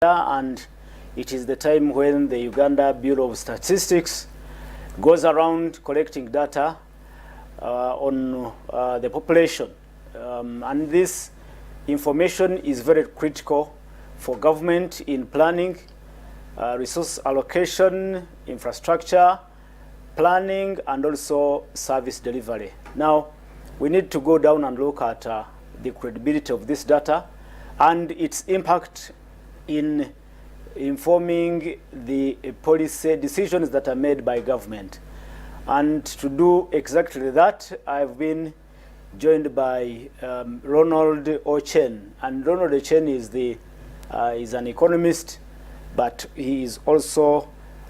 and it is the time when the Uganda Bureau of Statistics goes around collecting data on the population. And this information is very critical for government in planning, resource allocation, infrastructure, planning, and also service delivery. Now, we need to go down and look at the credibility of this data and its impact in informing the policy decisions that are made by government. And to do exactly that, I've been joined by Ronald Ochen. And Ronald Ochen is an economist, but he is also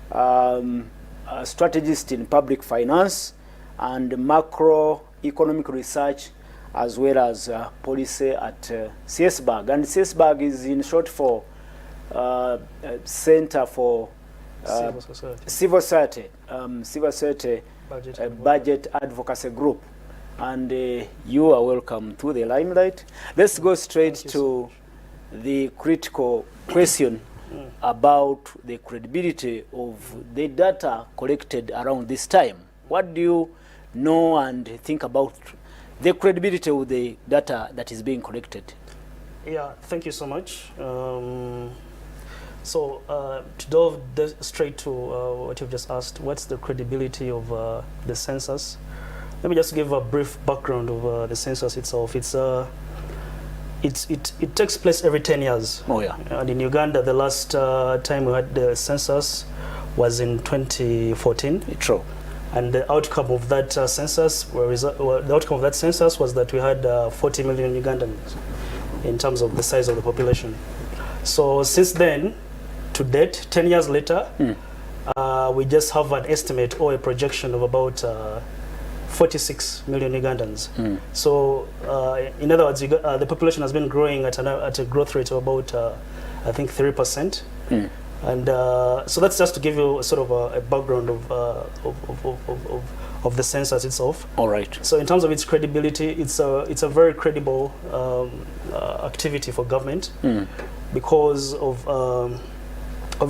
a strategist in public finance and macroeconomic research, as well as policy at CSBAG. And CSBAG is in short for Center for Civil Society Budget Advocacy Group. And you are welcome to the Limelight. Let's go straight to the critical question about the credibility of the data collected around this time. What do you know and think about the credibility of the data that is being collected? Yeah, thank you so much. So to delve straight to what you've just asked, what's the credibility of the census? Let me just give a brief background of the census itself. It takes place every 10 years. Oh yeah. And in Uganda, the last time we had the census was in 2014. True. And the outcome of that census, was that we had 40 million Ugandans in terms of the size of the population. So since then, to date, 10 years later, we just have an estimate or a projection of about 46 million Ugandans. So in other words, the population has been growing at a growth rate of about, I think, 3%. And so that's just to give you sort of a background of the census itself. All right. So in terms of its credibility, it's a very credible activity for government because of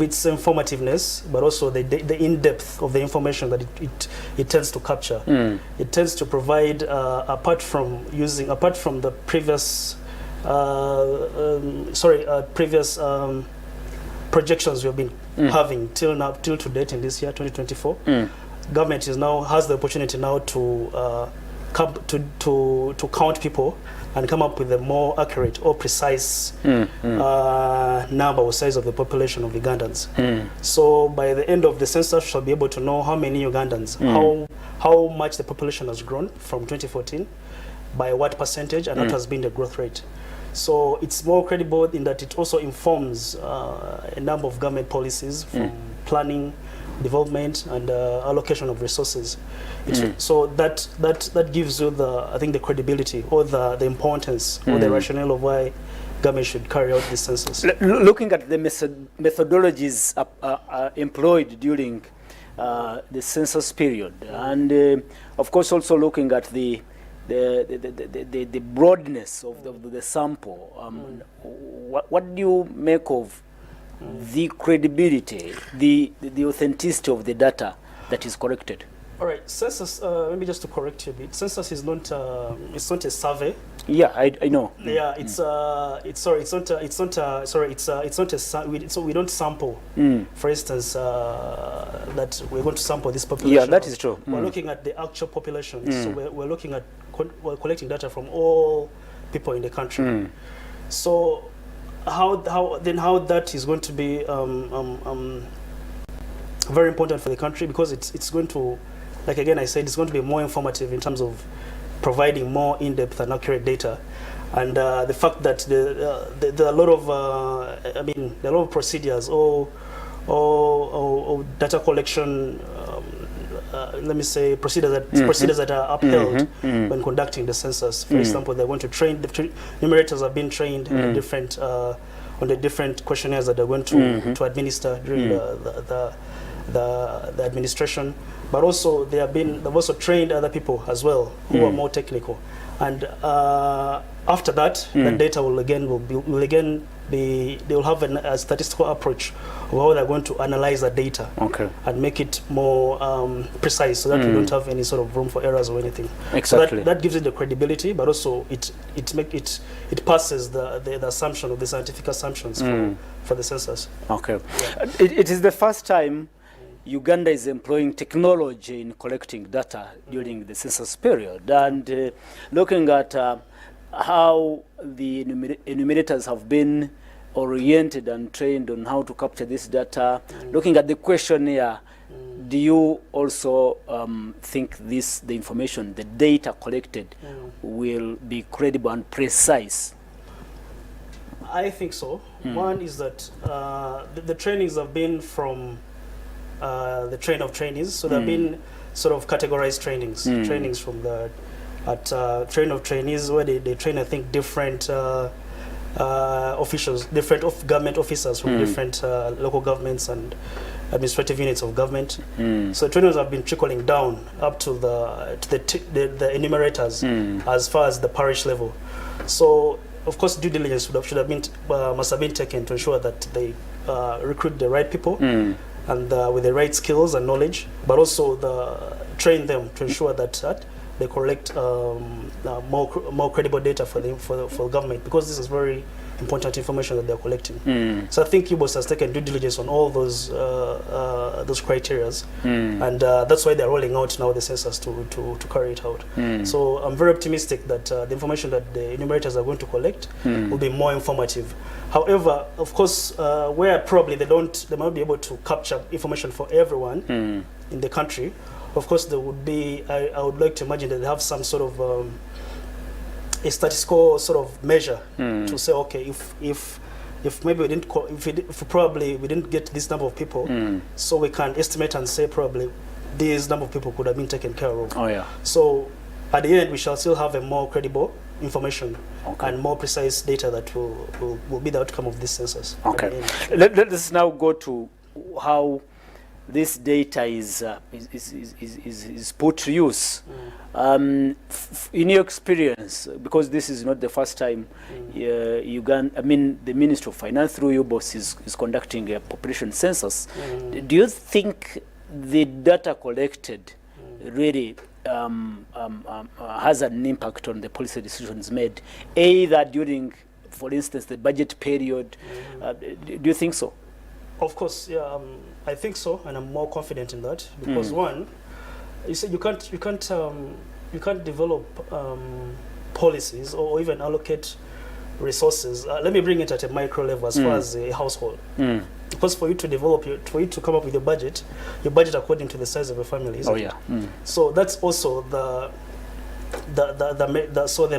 its informativeness, but also the in-depth of the information that it tends to capture. It tends to provide, apart from the previous projections we've been having till to date in this year, 2024. Government has the opportunity now to count people and come up with a more accurate or precise number or size of the population of Ugandans. So by the end of the census, shall be able to know how many Ugandans, how much the population has grown from 2014, by what percentage, and what has been the growth rate. So it's more credible in that it also informs a number of government policies from planning, development, and allocation of resources. So that gives you I think the credibility or the importance or the rationale of why government should carry out this census. Looking at the methodologies employed during the census period, and of course also looking at the broadness of the sample, what do you make of the credibility, the authenticity of the data that is collected? All right, census. Maybe just to correct you a bit, census is not a survey. Yeah, I know. Yeah, we don't sample. For instance, that we're going to sample this population. Yeah, that is true. We're looking at the actual population. So we're looking at we're collecting data from all people in the country. So how that is going to be very important for the country, because it's going to, like again I said, it's going to be more informative in terms of providing more in-depth and accurate data. And the fact that there are a lot of procedures or data collection, let me say procedures that are upheld when conducting the census. For example, they want to train, the numerators have been trained on the different questionnaires that they're going to administer during the administration. But also they've also trained other people as well who are more technical. And after that, the data will again they will have a statistical approach of how they're going to analyze the data and make it more precise, so that we don't have any sort of room for errors or anything. Exactly. So that gives it the credibility, but also it passes the assumption of the scientific assumptions for the census. Okay. Yeah. It is the first time Uganda is employing technology in collecting data during the census period, and looking at how the enumerators have been oriented and trained on how to capture this data, looking at the questionnaire, do you also think the information, the data collected will be credible and precise? I think so. One is that the trainings have been from the train of trainees, so there have been sort of categorized trainings, trainings from the train of trainees, where they train, I think, different officials, different government officers from different local governments and administrative units of government. So trainers have been trickling down up to the enumerators as far as the parish level. So of course due diligence must have been taken to ensure that they recruit the right people and with the right skills and knowledge, but also train them to ensure that they collect more credible data for the government, because this is very important information that they're collecting. So I think UBOS has taken due diligence on all those criteria, and that's why they're rolling out now the census to carry it out. So I'm very optimistic that the information that the enumerators are going to collect will be more informative. However, of course, where probably they might not be able to capture information for everyone in the country, of course there would be, I would like to imagine that they have some sort of a statistical sort of measure to say, okay, if maybe we didn't get this number of people, so we can estimate and say probably this number of people could have been taken care of. So at the end we shall still have a more credible information and more precise data that will be the outcome of this census. Let's now go to how this data is put to use. In your experience, because this is not the first time Uganda, the Ministry of Finance through UBOS is conducting a population census, do you think the data collected really has an impact on the policy decisions made, either during, for instance, the budget period? Do you think so? Of course, yeah, I think so, and I'm more confident in that, because one, you said you can't develop policies or even allocate resources. Let me bring it at a micro level as far as a household. Because for you to come up with your budget according to the size of your family. So that's also the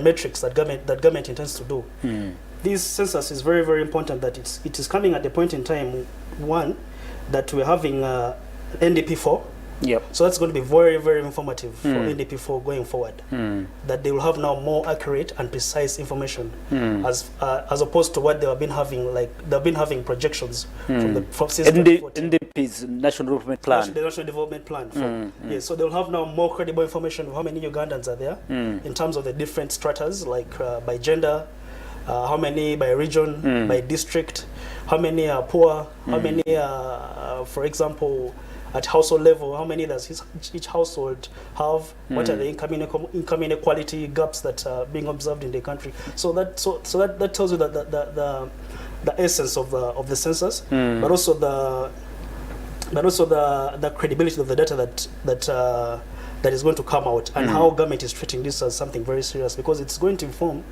metrics that government intends to do. This census is very, very important, that it is coming at a point in time, one, that we're having NDP4. So that's going to be very, very informative for NDP4 going forward. That they will have now more accurate and precise information as opposed to what they have been having. Like they've been having projections from since NDP's National Development Plan. The National Development Plan. So they'll have now more credible information of how many Ugandans are there in terms of the different stratas, like by gender, how many by region, by district, how many are poor, how many are, for example, at household level, how many does each household have, what are the income inequality gaps that are being observed in the country. So that tells you that the essence of the census, but also the credibility of the data that is going to come out, and how government is treating this as something very serious, because it's going to inform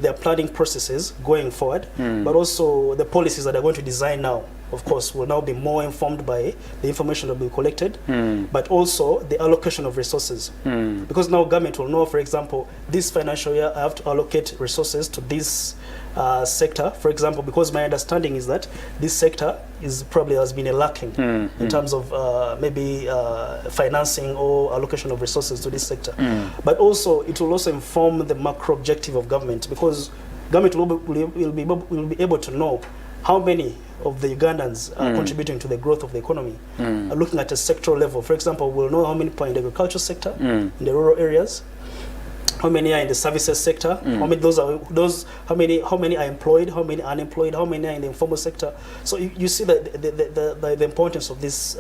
their planning processes going forward, but also the policies that they're going to design now, of course, will now be more informed by the information that will be collected, but also the allocation of resources. Because now government will know, for example, this financial year I have to allocate resources to this sector, for example, because my understanding is that this sector probably has been lacking in terms of maybe financing or allocation of resources to this sector. But also it will also inform the macro objective of government, because government will be able to know how many of the Ugandans are contributing to the growth of the economy. Looking at a sectoral level, for example, we'll know how many people in the agricultural sector, in the rural areas, how many are in the services sector, how many how many are employed, how many unemployed, how many are in the informal sector. So you see the importance of this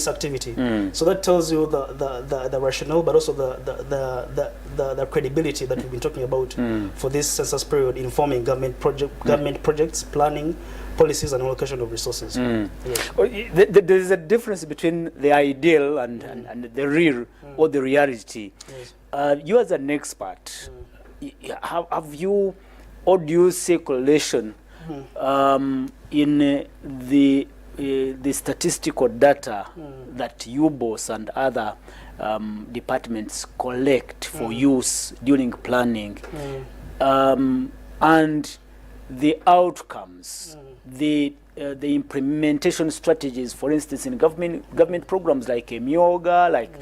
activity. So that tells you the rationale, but also the credibility that we've been talking about for this census period, informing government projects, planning, policies, and allocation of resources. Yes. Well, there is a difference between the ideal and the real or the reality. Yes. You as an expert, have you, or do you see correlation in the statistical data that UBOS and other departments collect for use during planning, and the outcomes, the implementation strategies, for instance, in government programs like Myoga, like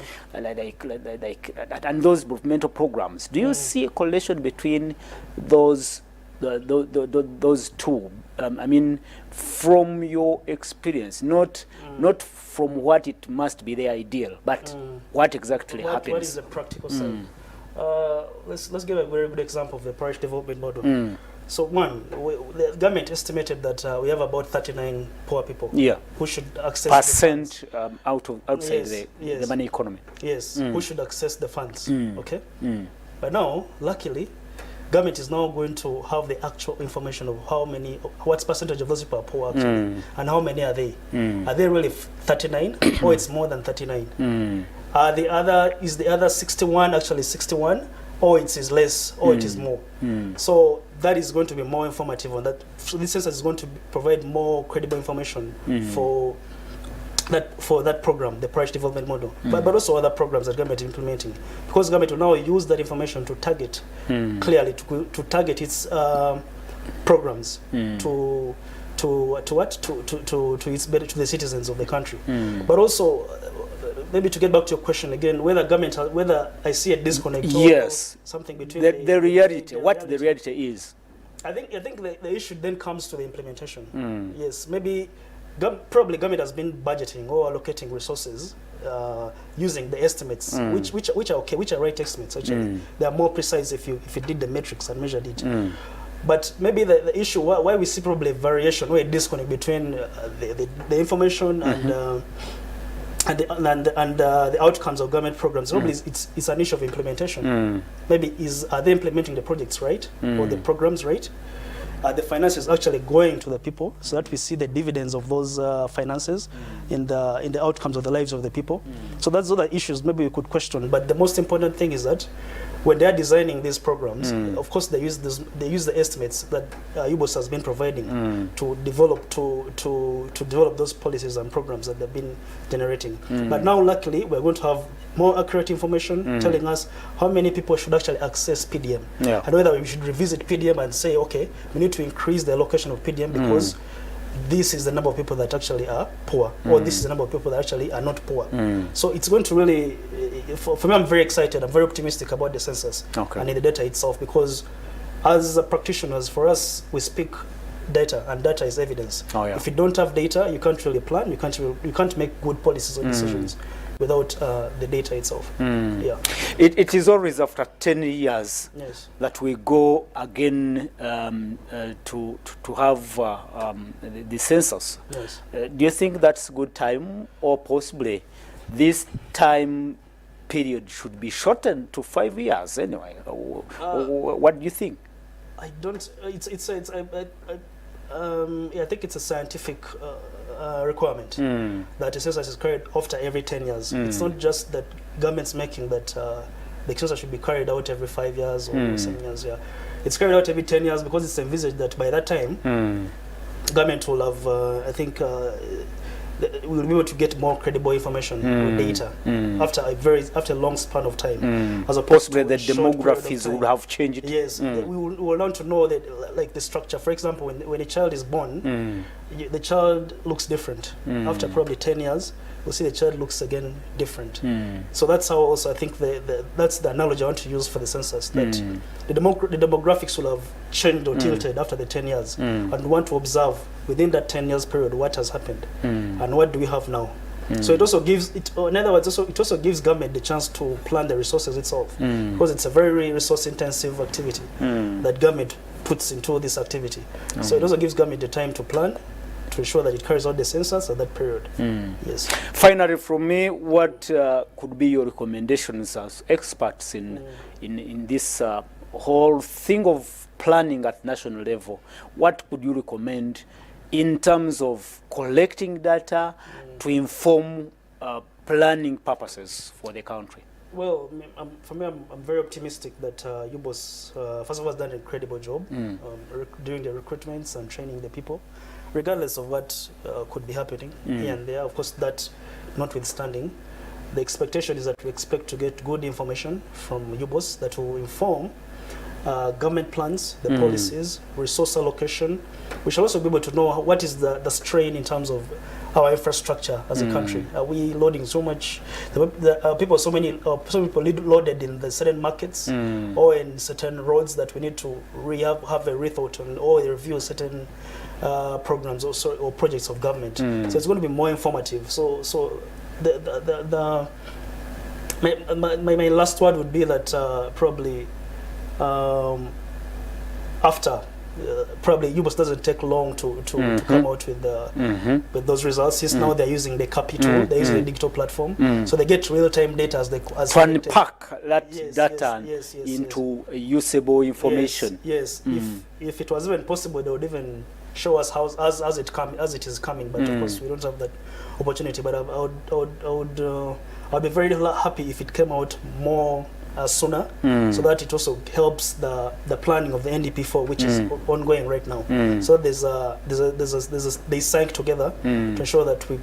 and those governmental programs? Do you see a correlation between those two? I mean, from your experience, not from what it must be the ideal, but what exactly happens. What is the practical side? Let's give a very good example of the parish development model. So the government estimated that we have about 39 poor people who should access outside the money economy. Yes, who should access the funds. Okay, but now, luckily, government is now going to have the actual information of what percentage of those people are poor actually, and how many are they? Are they really 39, or it's more than 39? Is the other 61 actually 61, or it is less, or it is more? So that is going to be more informative on that. So this census is going to provide more credible information for that program, the parish development model, but also other programs that government is implementing, because government will now use that information to target clearly to target its programs to the citizens of the country. But also, maybe to get back to your question again, whether I see a disconnect or something between the reality, what the reality is. I think the issue then comes to the implementation. Yes, maybe probably government has been budgeting or allocating resources using the estimates, which are okay, which are right estimates actually. They are more precise if you did the metrics and measured it. But maybe the issue why we see probably a variation or a disconnect between the information and the outcomes of government programs, probably it's an issue of implementation. Maybe are they implementing the projects right, or the programs right? Are the finances actually going to the people, so that we see the dividends of those finances in the outcomes of the lives of the people? So that's other issues maybe we could question. But the most important thing is that when they are designing these programs, of course they use the estimates that UBOS has been providing to develop those policies and programs that they've been generating. But now, luckily, we're going to have more accurate information telling us how many people should actually access PDM, and whether we should revisit PDM and say, okay, we need to increase the allocation of PDM because this is the number of people that actually are poor, or this is the number of people that actually are not poor. So it's going to really, for me, I'm very excited, I'm very optimistic about the census and in the data itself, because as practitioners, for us, we speak data, and data is evidence. If you don't have data, you can't really plan, you can't make good policies or decisions without the data itself. It is always after 10 years that we go again to have the census. Do you think that's a good time, or possibly this time period should be shortened to 5 years anyway? What do you think? I don't. I think it's a scientific requirement that the census is carried after every 10 years. It's not just that government's making that the census should be carried out every 5 years or 7 years. It's carried out every 10 years because it's envisaged that by that time, government will have, I think, we will be able to get more credible information or data after a long span of time, as opposed to the demographies would have changed. Yes, we will learn to know that, like the structure. For example, when a child is born, the child looks different. After probably 10 years, we'll see the child looks again different. So that's how also I think that's the analogy I want to use for the census, that the demographics will have changed or tilted after the 10 years, and we want to observe within that 10 years period what has happened and what do we have now. So it also gives it, in other words, it also gives government the chance to plan the resources itself, because it's a very resource-intensive activity that government puts into this activity. So it also gives government the time to plan, to ensure that it carries out the census at that period. Yes. Finally, from me, what could be your recommendations as experts in this whole thing of planning at national level? What could you recommend in terms of collecting data to inform planning purposes for the country? Well, for me, I'm very optimistic that UBOS, first of all, has done an incredible job doing the recruitments and training the people, regardless of what could be happening here and there. Of course, that notwithstanding, the expectation is that we expect to get good information from UBOS that will inform government plans, the policies, resource allocation. We shall also be able to know what is the strain in terms of our infrastructure as a country. Are we loading so much? Some people loaded in the certain markets or in certain roads that we need to have a rethought on, or review certain programs or projects of government. So it's going to be more informative. So my last word would be that probably after probably UBOS doesn't take long to come out with those results. Since now they're using the CAPI tool, they're using the digital platform, so they get real-time data as to unpack that data into usable information. Yes. If it was even possible, they would even show us how as it is coming. But of course, we don't have that opportunity. But I'd be very happy if it came out more sooner, so that it also helps the planning of the NDP4, which is ongoing right now. So they sank together to ensure that we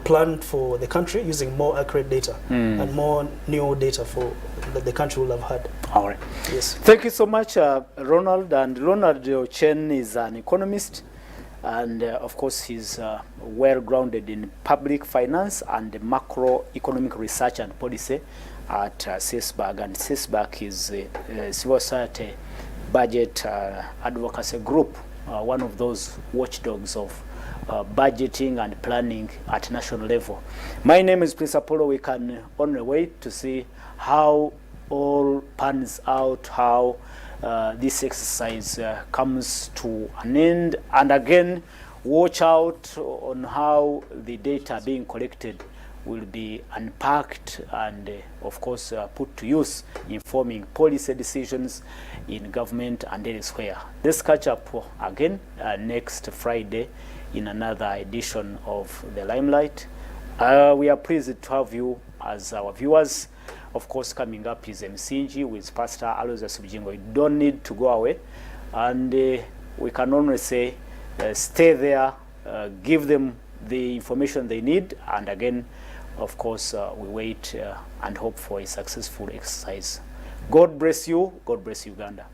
plan for the country using more accurate data and more new data for that the country will have had. All right. Yes. Thank you so much, Ronald. And Ronald Ochen is an economist, and of course he's well grounded in public finance and macroeconomic research and policy at CISBAG, and CISBAG is a civil society budget advocacy group, one of those watchdogs of budgeting and planning at national level. My name is Prince Apollo. We can only wait to see how all pans out, how this exercise comes to an end, and again watch out on how the data being collected will be unpacked and of course put to use, informing policy decisions in government and elsewhere. Let's catch up again next Friday in another edition of the Limelight. We are pleased to have you as our viewers. Of course, coming up is MCG with Pastor Aloza Subjingo. You don't need to go away, and we can only say stay there, give them the information they need, and again, of course, we wait and hope for a successful exercise. God bless you. God bless Uganda.